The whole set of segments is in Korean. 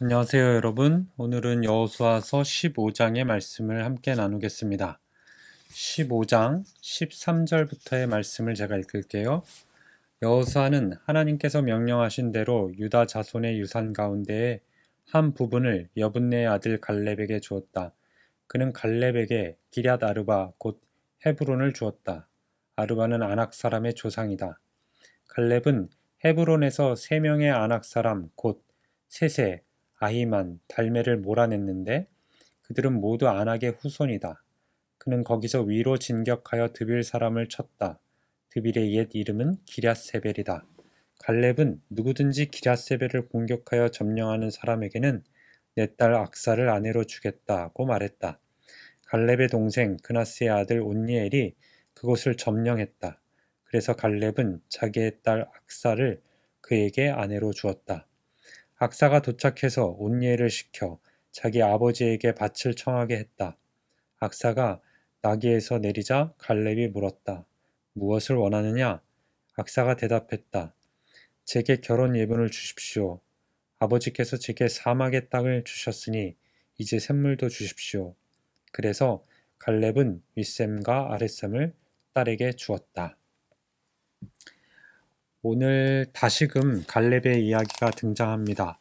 안녕하세요, 여러분. 오늘은 여호수아서 15장의 말씀을 함께 나누겠습니다. 15장 13절부터의 말씀을 제가 읽을게요. 여호수아는 하나님께서 명령하신 대로 유다 자손의 유산 가운데에 한 부분을 여분네의 아들 갈렙에게 주었다. 그는 갈렙에게 기럇 아르바 곧 헤브론을 주었다. 아르바는 아낙 사람의 조상이다. 갈렙은 헤브론에서 세 명의 아낙 사람 곧 세세, 아히만, 달메를 몰아냈는데 그들은 모두 아낙의 후손이다. 그는 거기서 위로 진격하여 드빌 사람을 쳤다. 드빌의 옛 이름은 기럇세벨이다. 갈렙은 누구든지 기럇세벨을 공격하여 점령하는 사람에게는 내 딸 악사를 아내로 주겠다고 말했다. 갈렙의 동생 그나스의 아들 온니엘이 그곳을 점령했다. 그래서 갈렙은 자기의 딸 악사를 그에게 아내로 주었다. 악사가 도착해서 온니엘을 시켜 자기 아버지에게 밭을 청하게 했다. 악사가 나귀에서 내리자 갈렙이 물었다. 무엇을 원하느냐? 악사가 대답했다. 제게 결혼 예물을 주십시오. 아버지께서 제게 사막의 땅을 주셨으니 이제 샘물도 주십시오. 그래서 갈렙은 윗샘과 아랫샘을 딸에게 주었다. 오늘 다시금 갈렙의 이야기가 등장합니다.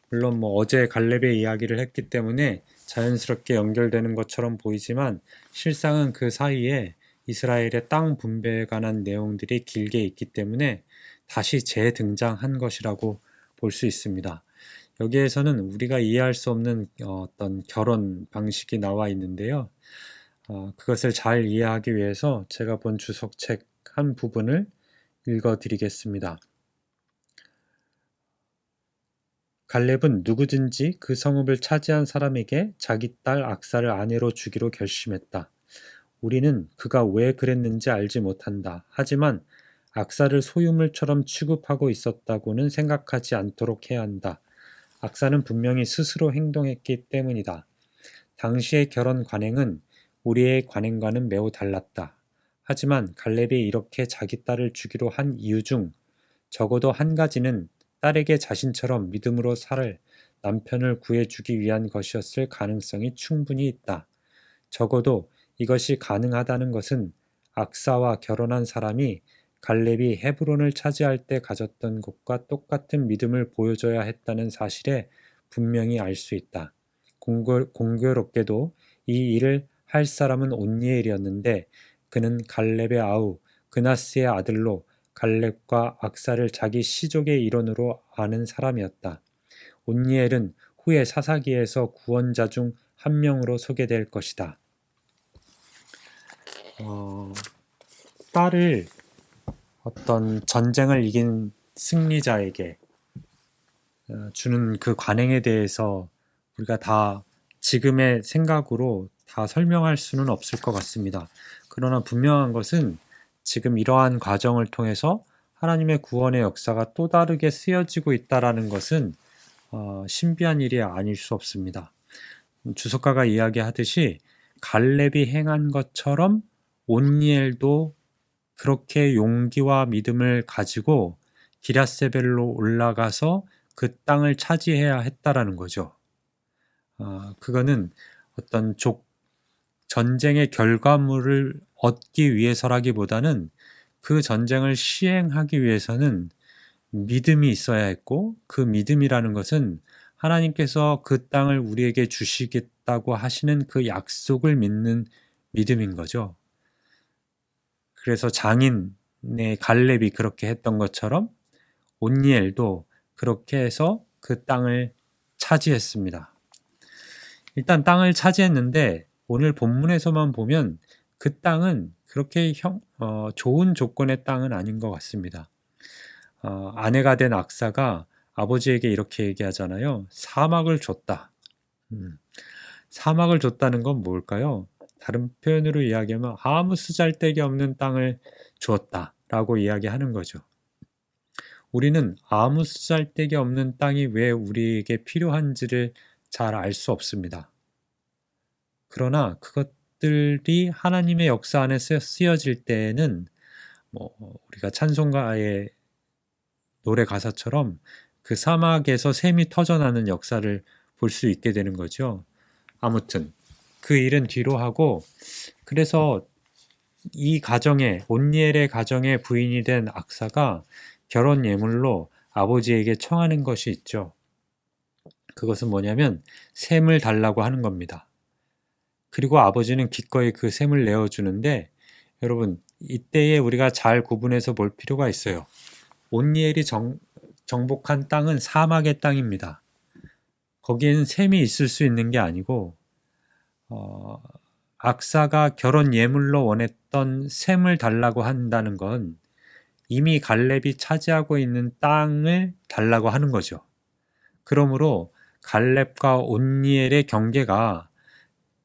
물론 어제 갈렙의 이야기를 했기 때문에 자연스럽게 연결되는 것처럼 보이지만 실상은 그 사이에 이스라엘의 땅 분배에 관한 내용들이 길게 있기 때문에 다시 재등장한 것이라고 볼 수 있습니다. 여기에서는 우리가 이해할 수 없는 어떤 결혼 방식이 나와 있는데요. 그것을 잘 이해하기 위해서 제가 본 주석책 한 부분을 읽어드리겠습니다. 갈렙은 누구든지 그 성읍을 차지한 사람에게 자기 딸 악사를 아내로 주기로 결심했다. 우리는 그가 왜 그랬는지 알지 못한다. 하지만 악사를 소유물처럼 취급하고 있었다고는 생각하지 않도록 해야 한다. 악사는 분명히 스스로 행동했기 때문이다. 당시의 결혼 관행은 우리의 관행과는 매우 달랐다. 하지만 갈렙이 이렇게 자기 딸을 주기로 한 이유 중 적어도 한 가지는 딸에게 자신처럼 믿음으로 살 남편을 구해주기 위한 것이었을 가능성이 충분히 있다. 적어도 이것이 가능하다는 것은 악사와 결혼한 사람이 갈렙이 헤브론을 차지할 때 가졌던 것과 똑같은 믿음을 보여줘야 했다는 사실에 분명히 알 수 있다. 공교롭게도 이 일을 할 사람은 온니엘이었는데 그는 갈렙의 아우 그나스의 아들로 갈렙과 악사를 자기 시족의 일원으로 아는 사람이었다. 온니엘은 후에 사사기에서 구원자 중 한 명으로 소개될 것이다. 딸을 어떤 전쟁을 이긴 승리자에게 주는 그 관행에 대해서 우리가 다 지금의 생각으로 다 설명할 수는 없을 것 같습니다. 그러나 분명한 것은 지금 이러한 과정을 통해서 하나님의 구원의 역사가 또 다르게 쓰여지고 있다는 것은 신비한 일이 아닐 수 없습니다. 주석가가 이야기하듯이 갈렙이 행한 것처럼 온니엘도 그렇게 용기와 믿음을 가지고 기럇세벨로 올라가서 그 땅을 차지해야 했다라는 거죠. 그거는 어떤 전쟁의 결과물을 얻기 위해서라기보다는 그 전쟁을 시행하기 위해서는 믿음이 있어야 했고 그 믿음이라는 것은 하나님께서 그 땅을 우리에게 주시겠다고 하시는 그 약속을 믿는 믿음인 거죠. 그래서 장인의 갈렙이 그렇게 했던 것처럼 온니엘도 그렇게 해서 그 땅을 차지했습니다. 일단 땅을 차지했는데 오늘 본문에서만 보면 그 땅은 그렇게 좋은 조건의 땅은 아닌 것 같습니다. 아내가 된 악사가 아버지에게 이렇게 얘기하잖아요. 사막을 줬다. 사막을 줬다는 건 뭘까요? 다른 표현으로 이야기하면 아무 쓰잘데기 없는 땅을 주었다라고 이야기하는 거죠. 우리는 아무 쓰잘데기 없는 땅이 왜 우리에게 필요한지를 잘 알 수 없습니다. 그러나 그것들이 하나님의 역사 안에 쓰여질 때에는 우리가 찬송가의 노래 가사처럼 그 사막에서 샘이 터져나는 역사를 볼 수 있게 되는 거죠. 아무튼 그 일은 뒤로 하고, 그래서 이 가정에, 온니엘의 가정의 부인이 된 악사가 결혼 예물로 아버지에게 청하는 것이 있죠. 그것은 뭐냐면 셈을 달라고 하는 겁니다. 그리고 아버지는 기꺼이 그 셈을 내어주는데, 여러분 이때에 우리가 잘 구분해서 볼 필요가 있어요. 온니엘이 정복한 땅은 사막의 땅입니다. 거기에는 셈이 있을 수 있는 게 아니고, 악사가 결혼 예물로 원했던 셈을 달라고 한다는 건 이미 갈렙이 차지하고 있는 땅을 달라고 하는 거죠. 그러므로 갈렙과 온니엘의 경계가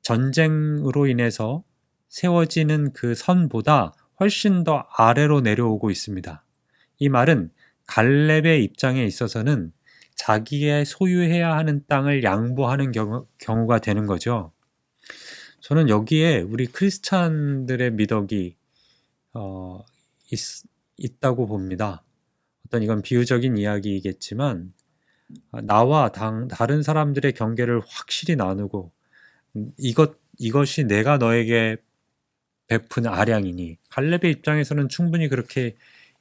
전쟁으로 인해서 세워지는 그 선보다 훨씬 더 아래로 내려오고 있습니다. 이 말은 갈렙의 입장에 있어서는 자기의 소유해야 하는 땅을 양보하는 경우가 되는 거죠. 저는 여기에 우리 크리스찬들의 미덕이 있다고 봅니다. 어떤 이건 비유적인 이야기이겠지만, 나와 다른 사람들의 경계를 확실히 나누고, 이것이 내가 너에게 베푼 아량이니, 갈렙의 입장에서는 충분히 그렇게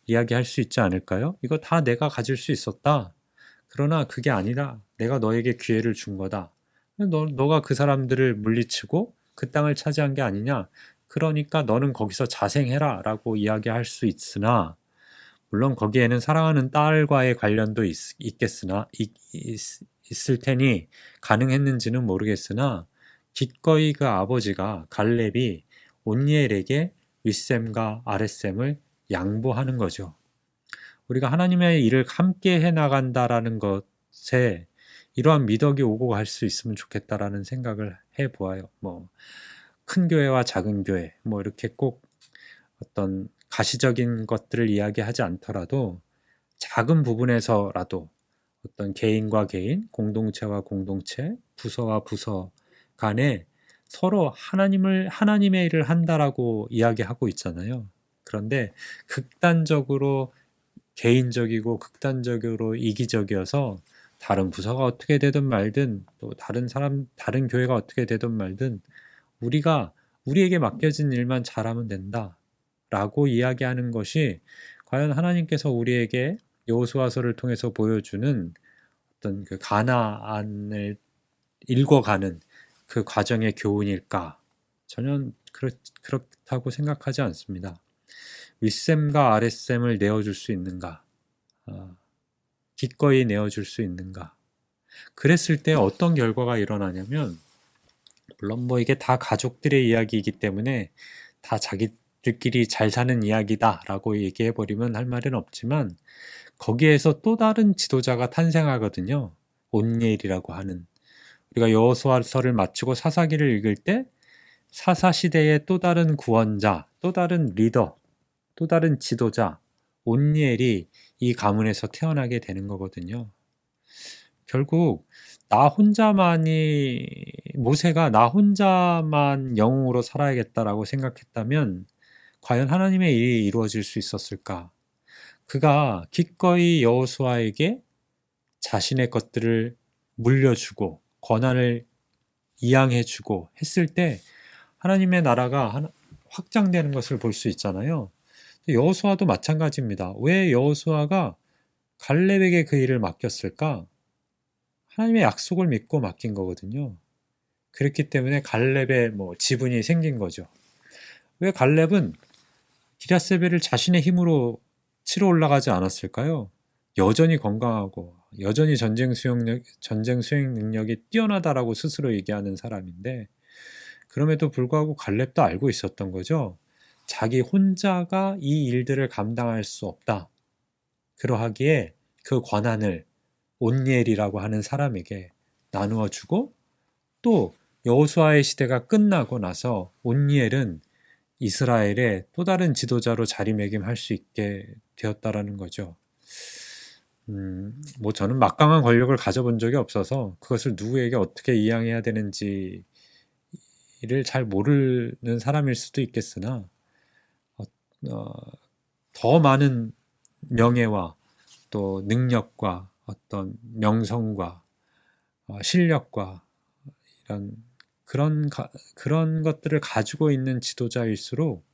이야기할 수 있지 않을까요? 이거 다 내가 가질 수 있었다. 그러나 그게 아니라 내가 너에게 기회를 준 거다. 너가 그 사람들을 물리치고 그 땅을 차지한 게 아니냐. 그러니까 너는 거기서 자생해라 라고 이야기할 수 있으나, 물론 거기에는 사랑하는 딸과의 관련도 있을 테니 가능했는지는 모르겠으나, 기꺼이 그 아버지가 갈렙이 온니엘에게 윗셈과 아랫셈을 양보하는 거죠. 우리가 하나님의 일을 함께 해나간다라는 것에 이러한 미덕이 오고 갈 수 있으면 좋겠다라는 생각을 해보아요. 큰 교회와 작은 교회, 이렇게 꼭 어떤 가시적인 것들을 이야기하지 않더라도 작은 부분에서라도 어떤 개인과 개인, 공동체와 공동체, 부서와 부서 간에 서로 하나님의 일을 한다라고 이야기하고 있잖아요. 그런데 극단적으로 개인적이고 극단적으로 이기적이어서 다른 부서가 어떻게 되든 말든, 또 다른 교회가 어떻게 되든 말든 우리가 우리에게 맡겨진 일만 잘하면 된다 라고 이야기하는 것이 과연 하나님께서 우리에게 여호수아서를 통해서 보여주는 어떤 그 가나안을 읽어가는 그 과정의 교훈일까? 전혀 그렇다고 생각하지 않습니다. 윗셈과 아랫셈을 내어줄 수 있는가? 기꺼이 내어줄 수 있는가? 그랬을 때 어떤 결과가 일어나냐면, 물론 이게 다 가족들의 이야기이기 때문에 다 자기들끼리 잘 사는 이야기다라고 얘기해버리면 할 말은 없지만, 거기에서 또 다른 지도자가 탄생하거든요. 온니엘이라고 하는. 우리가 여호수아서를 마치고 사사기를 읽을 때 사사 시대의 또 다른 구원자, 또 다른 리더, 또 다른 지도자 온니엘이 이 가문에서 태어나게 되는 거거든요. 결국 모세가 나 혼자만 영웅으로 살아야겠다라고 생각했다면 과연 하나님의 일이 이루어질 수 있었을까? 그가 기꺼이 여호수아에게 자신의 것들을 물려주고 권한을 이양해주고 했을 때 하나님의 나라가 확장되는 것을 볼 수 있잖아요. 여호수아도 마찬가지입니다. 왜 여호수아가 갈렙에게 그 일을 맡겼을까? 하나님의 약속을 믿고 맡긴 거거든요. 그렇기 때문에 갈렙의 지분이 생긴 거죠. 왜 갈렙은 기럇세벨을 자신의 힘으로 치러 올라가지 않았을까요? 여전히 건강하고 여전히 전쟁 수행 능력이 뛰어나다라고 스스로 얘기하는 사람인데, 그럼에도 불구하고 갈렙도 알고 있었던 거죠. 자기 혼자가 이 일들을 감당할 수 없다. 그러하기에 그 권한을 온니엘이라고 하는 사람에게 나누어 주고, 또 여호수아의 시대가 끝나고 나서 온니엘은 이스라엘의 또 다른 지도자로 자리매김할 수 있게 되었다라는 거죠. 저는 막강한 권력을 가져본 적이 없어서 그것을 누구에게 어떻게 이양해야 되는지를 잘 모르는 사람일 수도 있겠으나, 더 많은 명예와 또 능력과 어떤 명성과 실력과 이런 그런 것들을 가지고 있는 지도자일수록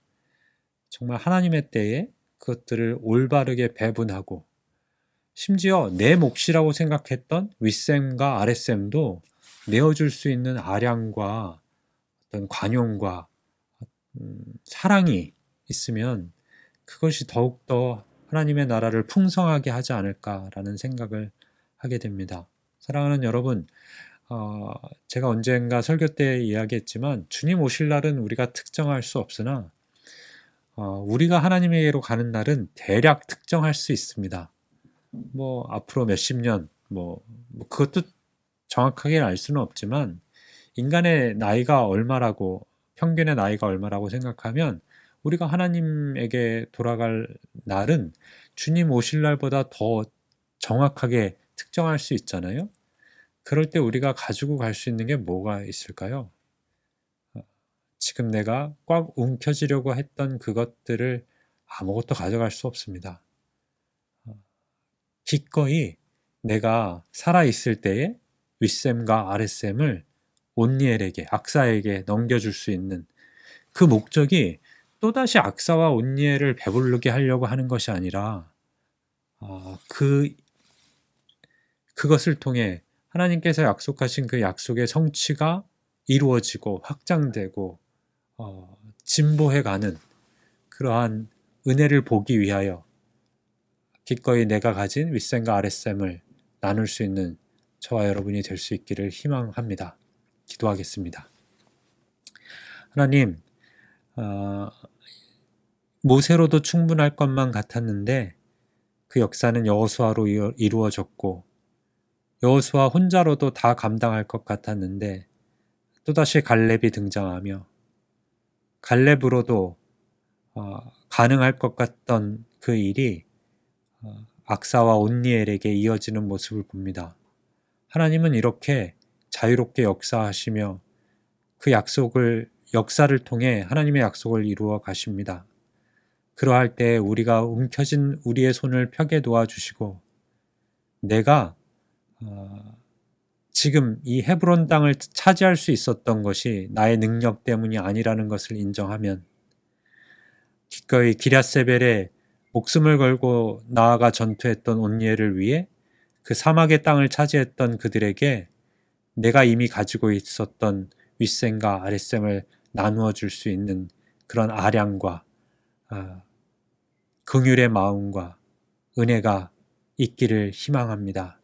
정말 하나님의 때에 그것들을 올바르게 배분하고 심지어 내 몫이라고 생각했던 윗셈과 아랫셈도 내어줄 수 있는 아량과 어떤 관용과 사랑이 있으면 그것이 더욱더 하나님의 나라를 풍성하게 하지 않을까라는 생각을 하게 됩니다. 사랑하는 여러분, 제가 언젠가 설교 때 이야기했지만 주님 오실 날은 우리가 특정할 수 없으나 우리가 하나님에게로 가는 날은 대략 특정할 수 있습니다. 뭐 앞으로 몇십 년, 그것도 정확하게 알 수는 없지만 인간의 나이가 얼마라고 평균의 나이가 얼마라고 생각하면 우리가 하나님에게 돌아갈 날은 주님 오실 날보다 더 정확하게 특정할 수 있잖아요. 그럴 때 우리가 가지고 갈 수 있는 게 뭐가 있을까요? 지금 내가 꽉 움켜쥐려고 했던 그것들을 아무것도 가져갈 수 없습니다. 기꺼이 내가 살아있을 때에 윗셈과 아랫셈을 온니엘에게, 악사에게 넘겨줄 수 있는 그 목적이 또다시 악사와 온니엘을 배부르게 하려고 하는 것이 아니라 그것을 통해 하나님께서 약속하신 그 약속의 성취가 이루어지고 확장되고 진보해가는 그러한 은혜를 보기 위하여 기꺼이 내가 가진 윗셈과 아랫셈을 나눌 수 있는 저와 여러분이 될 수 있기를 희망합니다. 기도하겠습니다. 하나님, 모세로도 충분할 것만 같았는데 그 역사는 여호수아로 이루어졌고 여호수아 혼자로도 다 감당할 것 같았는데 또다시 갈렙이 등장하며 갈렙으로도 가능할 것 같던 그 일이 악사와 온니엘에게 이어지는 모습을 봅니다. 하나님은 이렇게 자유롭게 역사하시며 그 역사를 통해 하나님의 약속을 이루어 가십니다. 그러할 때 우리가 움켜진 우리의 손을 펴게 도와주시고 내가 지금 이 헤브론 땅을 차지할 수 있었던 것이 나의 능력 때문이 아니라는 것을 인정하면 기꺼이 기럇세벨에 목숨을 걸고 나아가 전투했던 온니엘을 위해 그 사막의 땅을 차지했던 그들에게 내가 이미 가지고 있었던 윗셈과 아랫셈을 나누어 줄 수 있는 그런 아량과 긍휼의 마음과 은혜가 있기를 희망합니다.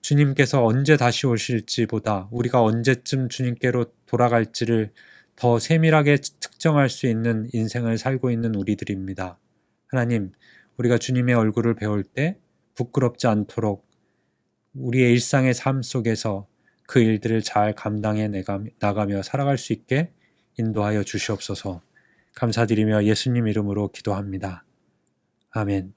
주님께서 언제 다시 오실지보다 우리가 언제쯤 주님께로 돌아갈지를 더 세밀하게 특정할 수 있는 인생을 살고 있는 우리들입니다. 하나님, 우리가 주님의 얼굴을 배울 때 부끄럽지 않도록 우리의 일상의 삶 속에서 그 일들을 잘 감당해 나가며 살아갈 수 있게 인도하여 주시옵소서. 감사드리며 예수님 이름으로 기도합니다. 아멘.